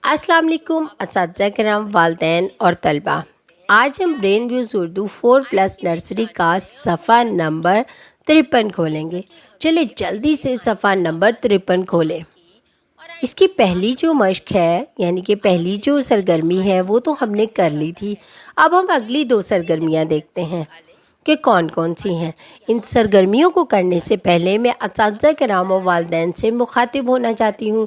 अस्सलाम वालेकुम असातिज़ा किराम, वालिदैन और तलबा। आज हम ब्रेन व्यूज़ उर्दू 4+ नर्सरी का सफ़ा नंबर 53 खोलेंगे। चलिए जल्दी से सफ़ा नंबर 53 खोलें। इसकी पहली जो मश्क है यानी कि पहली जो सरगर्मी है वो तो हमने कर ली थी। अब हम अगली दो सरगर्मियाँ देखते हैं कि कौन कौन सी हैं। इन सरगर्मियों को करने से पहले मैं असातिज़ा किराम और वालिदैन से मुखातिब होना चाहती हूँ।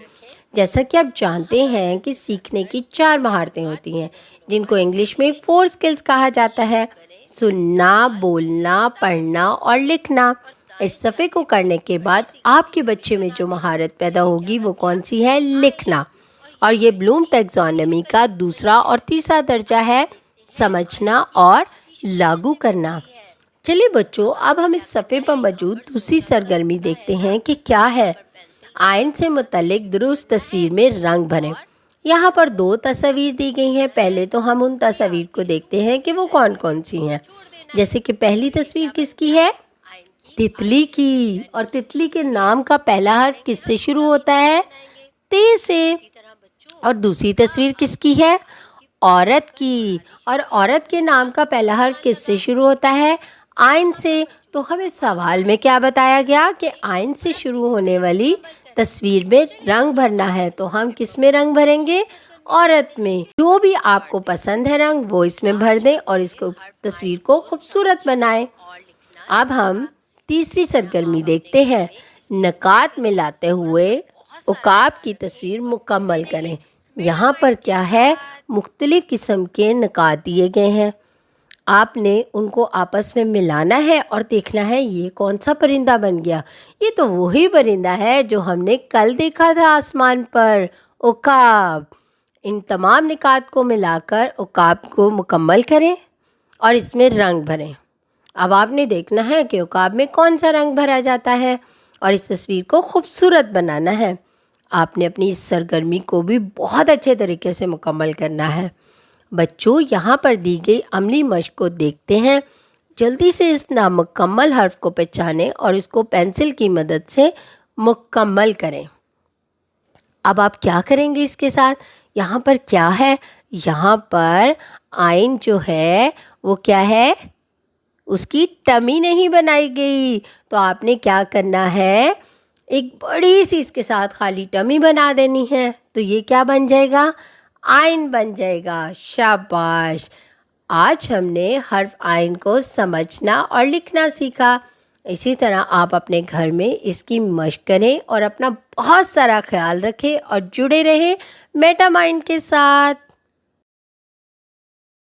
जैसा कि आप जानते हैं कि सीखने की 4 महारतें होती हैं जिनको इंग्लिश में 4 स्किल्स कहा जाता है: सुनना, बोलना, पढ़ना और लिखना। इस सफ़े को करने के बाद आपके बच्चे में जो महारत पैदा होगी वो कौन सी है? लिखना। और ये ब्लूम टैक्सोनॉमी का दूसरा और तीसरा दर्जा है, समझना और लागू करना। चलिए बच्चों, अब हम इस सफ़े पर मौजूद दूसरी सरगर्मी देखते हैं कि क्या है। आइन से मुतल्लिक दुरुस्त तस्वीर में रंग भरें। यहाँ पर 2 तस्वीर दी गई हैं। पहले तो हम उन तस्वीर को देखते हैं कि वो कौन कौन सी हैं। जैसे कि पहली तस्वीर किसकी है? तितली की। और तितली के नाम का पहला हर्फ किससे शुरू होता है? ते से। और दूसरी तस्वीर किसकी है? औरत की। और औरत के नाम का पहला हर्फ किससे शुरू होता है? आइन से। तो हमें सवाल में क्या बताया गया कि आइन से शुरू होने वाली तस्वीर में रंग भरना है। तो हम किस में रंग भरेंगे? औरत में। जो भी आपको पसंद है रंग वो इसमें भर दें और इसको तस्वीर को खूबसूरत बनाएं। अब हम तीसरी सरगर्मी देखते हैं। नकात मिलाते हुए उकाब की तस्वीर मुकम्मल करें। यहाँ पर क्या है? मुख्तलिफ़ किस्म के नकात दिए गए हैं। आपने उनको आपस में मिलाना है और देखना है ये कौन सा परिंदा बन गया। ये तो वही परिंदा है जो हमने कल देखा था आसमान पर, उकाब। इन तमाम निकात को मिलाकर उकाब को मुकम्मल करें और इसमें रंग भरें। अब आपने देखना है कि उकाब में कौन सा रंग भरा जाता है और इस तस्वीर को खूबसूरत बनाना है। आपने अपनी इस सरगर्मी को भी बहुत अच्छे तरीके से मुकम्मल करना है। बच्चों, यहाँ पर दी गई अमली मश्क को देखते हैं। जल्दी से इस नामुकम्मल हर्फ को पहचानें और इसको पेंसिल की मदद से मुकम्मल करें। अब आप क्या करेंगे इसके साथ? यहाँ पर क्या है? यहाँ पर आइन जो है वो क्या है? उसकी टमी नहीं बनाई गई। तो आपने क्या करना है? एक बड़ी सी इसके साथ खाली टमी बना देनी है। तो ये क्या बन जाएगा? आइन बन जाएगा। शाबाश! आज हमने हर्फ आइन को समझना और लिखना सीखा। इसी तरह आप अपने घर में इसकी मश्क करें और अपना बहुत सारा ख्याल रखें और जुड़े रहें मेटा माइंड के साथ।